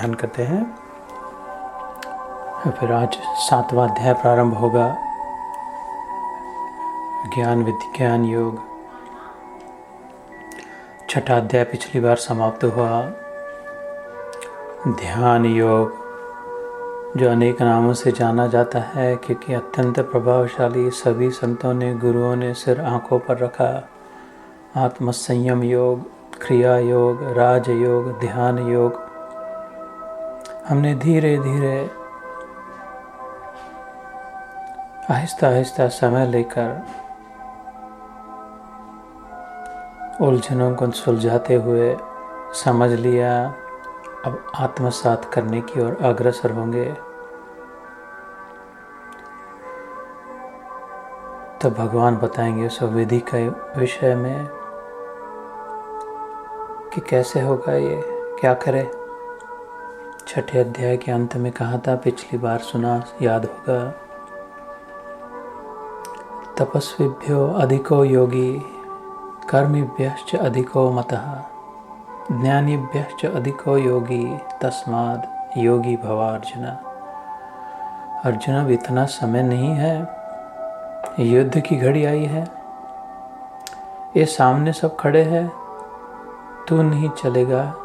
ध्यान करते हैं। फिर आज 7वां अध्याय प्रारंभ होगा, ज्ञान विज्ञान योग। 6ठा अध्याय पिछली बार समाप्त हुआ, ध्यान योग, जो अनेक नामों से जाना जाता है क्योंकि अत्यंत प्रभावशाली। सभी संतों ने, गुरुओं ने सिर आंखों पर रखा। आत्मसंयम योग, क्रिया योग, राज योग, ध्यान योग। हमने धीरे धीरे आहिस्ता आहिस्ता समय लेकर उलझनों को सुलझाते हुए समझ लिया। अब आत्मसात करने की ओर अग्रसर होंगे। तो भगवान बताएंगे उस विधि के विषय में कि कैसे होगा, ये क्या करे। 6ठे अध्याय के अंत में कहा था, पिछली बार सुना, याद होगा। तपस्विभ्यो अधिको योगी, कर्मिभ्यश्च अधिको मतः, ज्ञानिभ्यश्च अधिको योगी, तस्माद् योगी भव अर्जुन। अर्जुन, अब इतना समय नहीं है, युद्ध की घड़ी आई है। ये सामने सब खड़े हैं, तू नहीं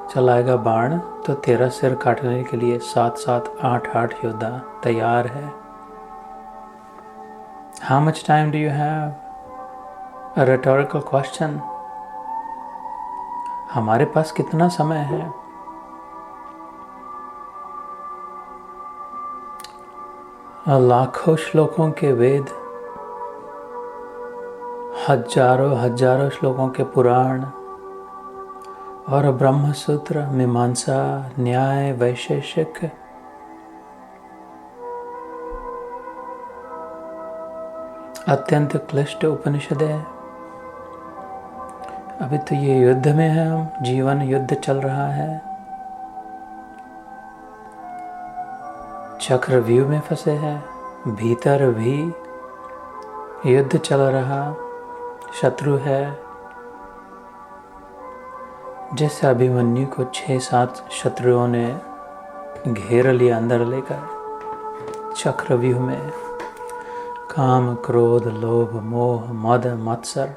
चलाएगा बाण तो तेरा सिर काटने के लिए 7-7, 8-8 योद्धा तैयार है। How much time do you have? A rhetorical question. हमारे पास कितना समय है? लाखों श्लोकों के वेद, हजारों श्लोकों के पुराण और ब्रह्म सूत्र, मीमांसा, न्याय, वैशेषिक, अत्यंत क्लिष्ट उपनिषदें। अभी तो ये युद्ध में है, हम जीवन युद्ध चल रहा है। चक्रव्यूह में फंसे हैं, भीतर भी युद्ध चल रहा, शत्रु है। जैसे अभिमन्यु को 6-7 शत्रुओं ने घेर लिया अंदर लेकर चक्रव्यूह में। काम, क्रोध, लोभ, मोह, मद, मत्सर।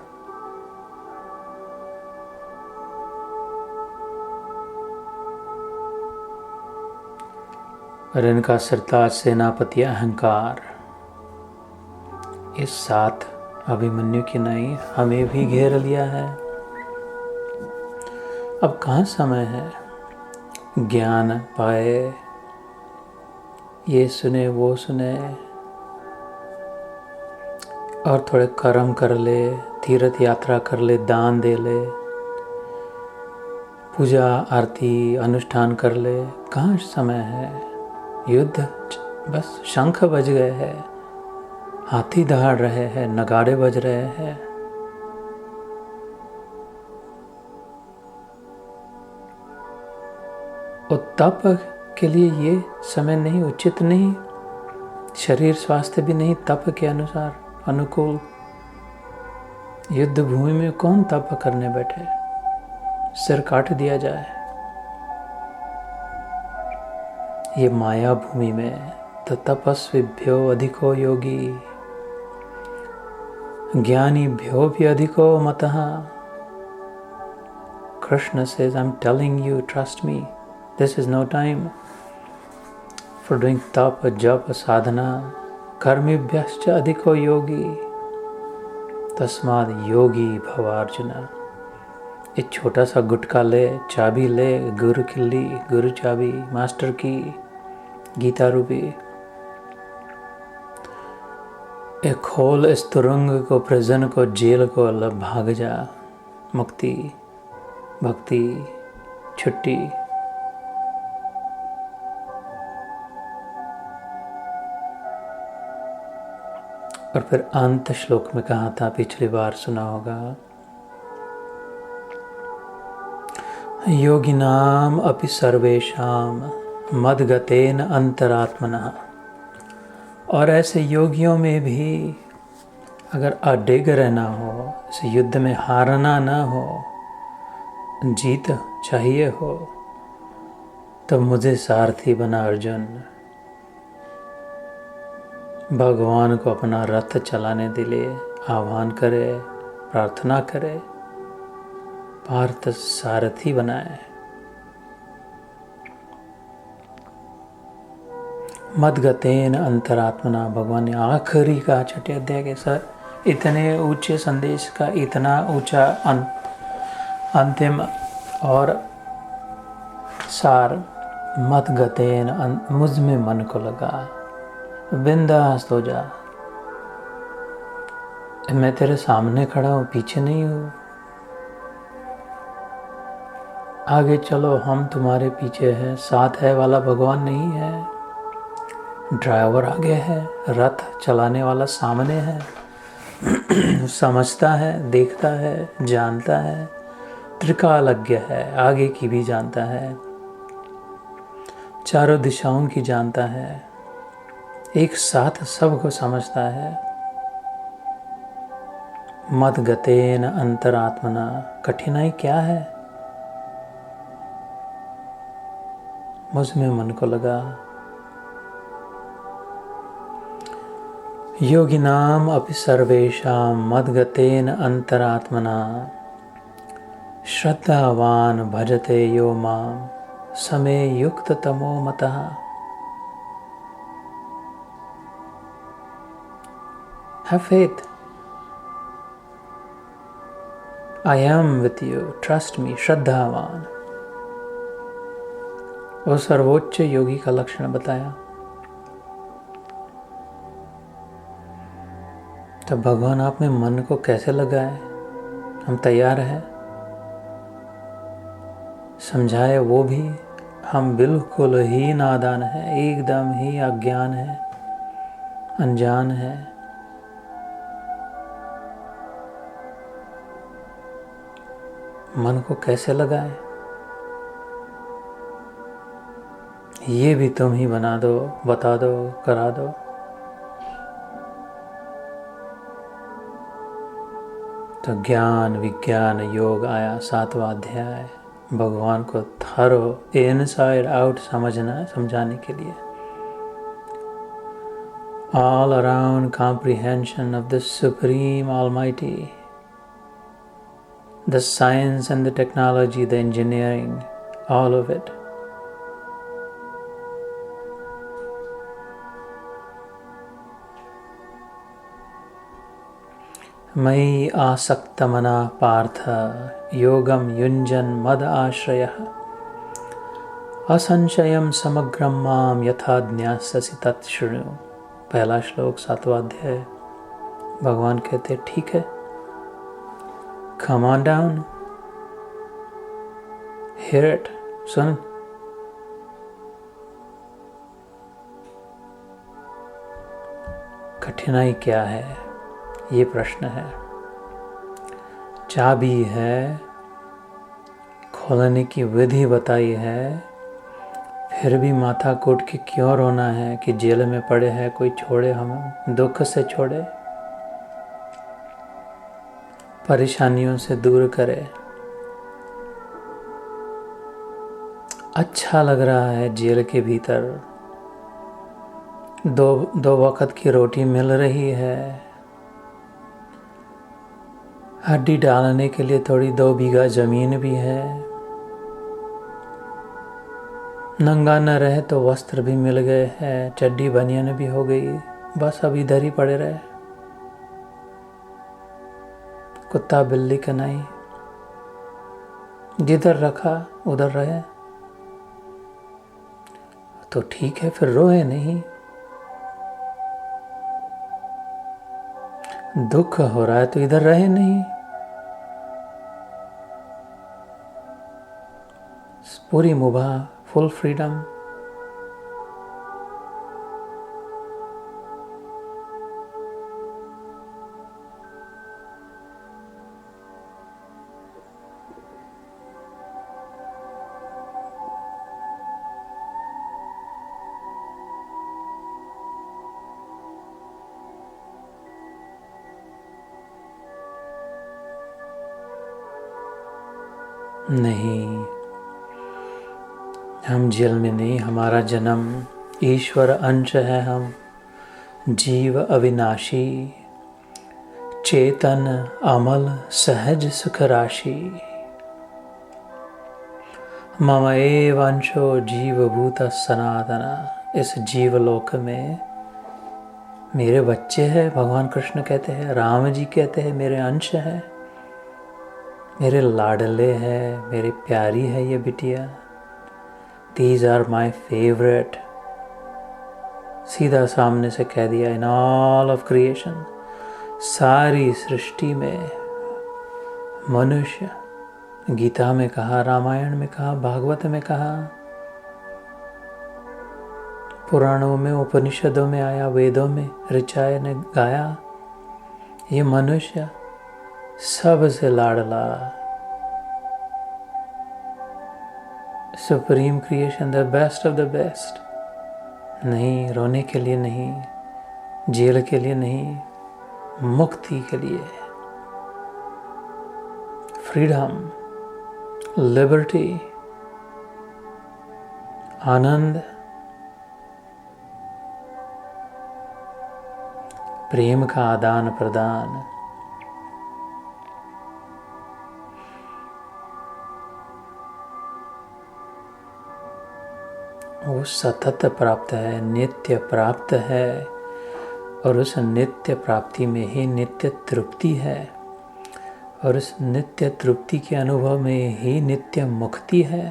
और इनका सिरताज सेनापति अहंकार। इस 7 अभिमन्यु की नहीं, हमें भी घेर लिया है। अब कहाँ समय है? ज्ञान पाए, ये सुने वो सुने, और थोड़े कर्म कर ले, तीर्थ यात्रा कर ले, दान दे ले, पूजा आरती अनुष्ठान कर ले। कहाँ समय है? युद्ध, बस शंख बज गए हैं, हाथी दहाड़ रहे हैं, नगाड़े बज रहे हैं। और तप के लिए ये समय नहीं, उचित नहीं, शरीर स्वास्थ्य भी नहीं तप के अनुसार अनुकूल। युद्ध भूमि में कौन तप करने बैठे? सिर काट दिया जाए। ये माया भूमि में तो तपस्विभ्यो अधिको योगी, ज्ञानीभ्यो भी अधिको मतः। Krishna says, I'm telling you, trust me, this is no time for doing tap, japa, sadhana. कर्मिभ्यश्च अधिको योगी, तस्माद् योगी भव अर्जुन। एक छोटा सा गुटका ले, चाबी ले, गुरु किल्ली, गुरु चाबी, मास्टर की, गीता रूपी। एक खोल इस तुरंग को, प्रिजन को, जेल को, भाग जा। मुक्ति, भक्ति, छुट्टी। और फिर अंत श्लोक में कहा था, पिछली बार सुना होगा, योगिनाम अपि सर्वेषाम मद्गतेन अंतरात्मनः। और ऐसे योगियों में भी अगर अडिग रहना हो, इस युद्ध में हारना ना हो, जीत चाहिए हो, तो मुझे सारथी बना अर्जुन, भगवान को अपना रथ चलाने के लिए आह्वान करे, प्रार्थना करे, पार्थ सारथी बनाए। मदगतेन अंतरात्मना, भगवान ने आखिरी का छठे अध्याय के सर इतने ऊंचे संदेश का इतना ऊंचा अंतिम और सार, मदगतेन मुझ में मन को लगा, बिंदास हो जा, मैं तेरे सामने खड़ा हूँ, पीछे नहीं हूँ, आगे चलो, हम तुम्हारे पीछे हैं, साथ है वाला भगवान नहीं है, ड्राइवर आगे है, रथ चलाने वाला सामने है, समझता है, देखता है, जानता है, त्रिकालज्ञ है, आगे की भी जानता है, चारों दिशाओं की जानता है, एक साथ सबको समझता है। मदगतेन अंतरात्मना, कठिनाई क्या है? मुझ में मन को लगा। योगिनाम अपि सर्वेषां मदगतेन अंतरात्मना, श्रद्धावान भजते यो माम समे युक्त तमो मतः। Have faith. I am with you. Trust me. श्रद्धावान, वो सर्वोच्च योगी का लक्षण बताया। तो भगवान आप में मन को कैसे लगाए? हम तैयार हैं, समझाए वो भी। हम बिल्कुल ही नादान हैं, एकदम ही अज्ञान है, अनजान है। मन को कैसे लगाए? ये भी तुम ही बना दो, बता दो, करा दो। तो ज्ञान विज्ञान योग आया, 7वां अध्याय, भगवान को थरो इनसाइड आउट समझाने के लिए। All around comprehension of the Supreme Almighty, the science and the technology, the engineering, all of it. मयि आसक्तमना पार्थ योगम युञ्जन मद आश्रयः, असंशयम समग्रम माम यथा ज्ञास्यसि तत् शृणु। पहला श्लोक 7वां अध्याय। भगवान कहते ठीक है, come on down, hear it, सुन। कठिनाई क्या है, ये प्रश्न है। चाबी है, खोलने की विधि बताई है, फिर भी माथा कूट के क्यों रोना है कि जेल में पड़े हैं, कोई छोड़े, हमें दुख से छोड़े, परेशानियों से दूर करे। अच्छा लग रहा है जेल के भीतर, दो वक्त की रोटी मिल रही है, हड्डी डालने के लिए थोड़ी 2 बीघा जमीन भी है, नंगा न रहे तो वस्त्र भी मिल गए हैं, चड्डी बनियान भी हो गई, बस अब इधर ही पड़े रहे, कुत्ता बिल्ली का नहीं, जिधर रखा उधर रहे। तो ठीक है, फिर रोए नहीं। दुख हो रहा है तो इधर रहे नहीं, पूरी मुबाह, फुल फ्रीडम। नहीं, हम जेल में नहीं, हमारा जन्म ईश्वर अंश है हम, जीव अविनाशी, चेतन अमल सहज सुख राशि। मम एव अंशो जीवभूत सनातन। इस जीवलोक में मेरे बच्चे हैं, भगवान कृष्ण कहते हैं, राम जी कहते हैं मेरे अंश है, मेरे लाडले हैं, मेरी प्यारी है ये बिटिया। These are my favorite। सीधा सामने से कह दिया, इन ऑल ऑफ क्रिएशन, सारी सृष्टि में मनुष्य, गीता में कहा, रामायण में कहा, भागवत में कहा, पुराणों में, उपनिषदों में आया, वेदों में ऋचाए ने गाया, ये मनुष्य सबसे लाडला, supreme creation, the best of the best. नहीं, रोने के लिए नहीं, जेल के लिए नहीं, मुक्ति के लिए, फ्रीडम, लिबर्टी, आनंद, प्रेम का आदान प्रदान। वो सतत प्राप्त है, नित्य प्राप्त है, और उस नित्य प्राप्ति में ही नित्य तृप्ति है, और उस नित्य तृप्ति के अनुभव में ही नित्य मुक्ति है।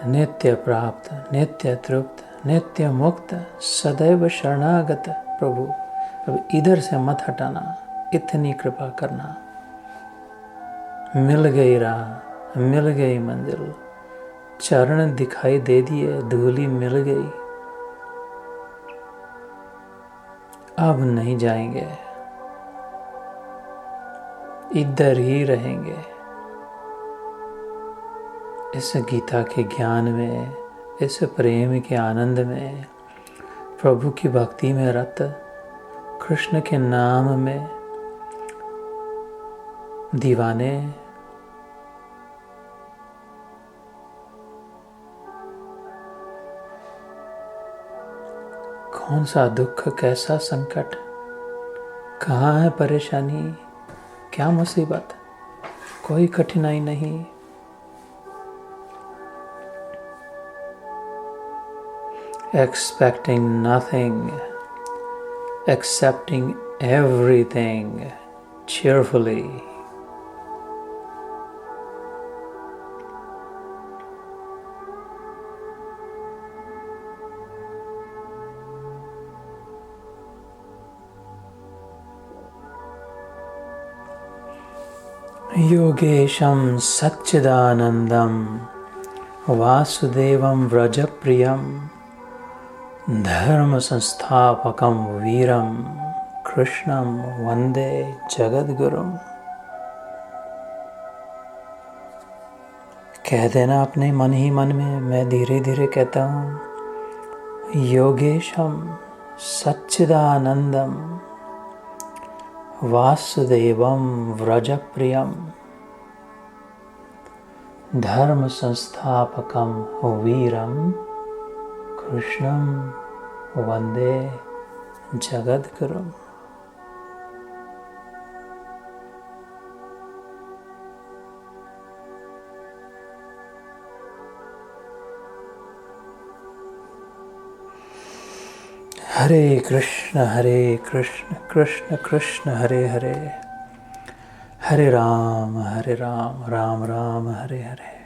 नित्य प्राप्त, नित्य तृप्त, नित्य मुक्त, सदैव शरणागत प्रभु। अब इधर से मत हटाना, इतनी कृपा करना। मिल गई राह, मिल गई मंजिल, चरण दिखाई दे दिए, धूली मिल गई, अब नहीं जाएंगे, इधर ही रहेंगे। इस गीता के ज्ञान में, इस प्रेम के आनंद में, प्रभु की भक्ति में रत, कृष्ण के नाम में दीवाने, कौन सा दुख, कैसा संकट, कहाँ है परेशानी, क्या मुसीबत, कोई कठिनाई नहीं। Expecting nothing, accepting everything cheerfully. योगेशं सच्चिदानंदं वासुदेवं व्रजप्रियं धर्म संस्थापकं वीरं कृष्णं वंदे जगद्गुरुम्। कह देना अपने मन ही मन में, मैं धीरे धीरे कहता हूँ। योगेशं सच्चिदानंदं वासुदेवं व्रजप्रियं धर्म संस्थापकं वीरं कृष्णं वंदे जगद्गुरुम्। हरे कृष्ण कृष्ण कृष्ण हरे हरे, हरे राम राम राम हरे हरे।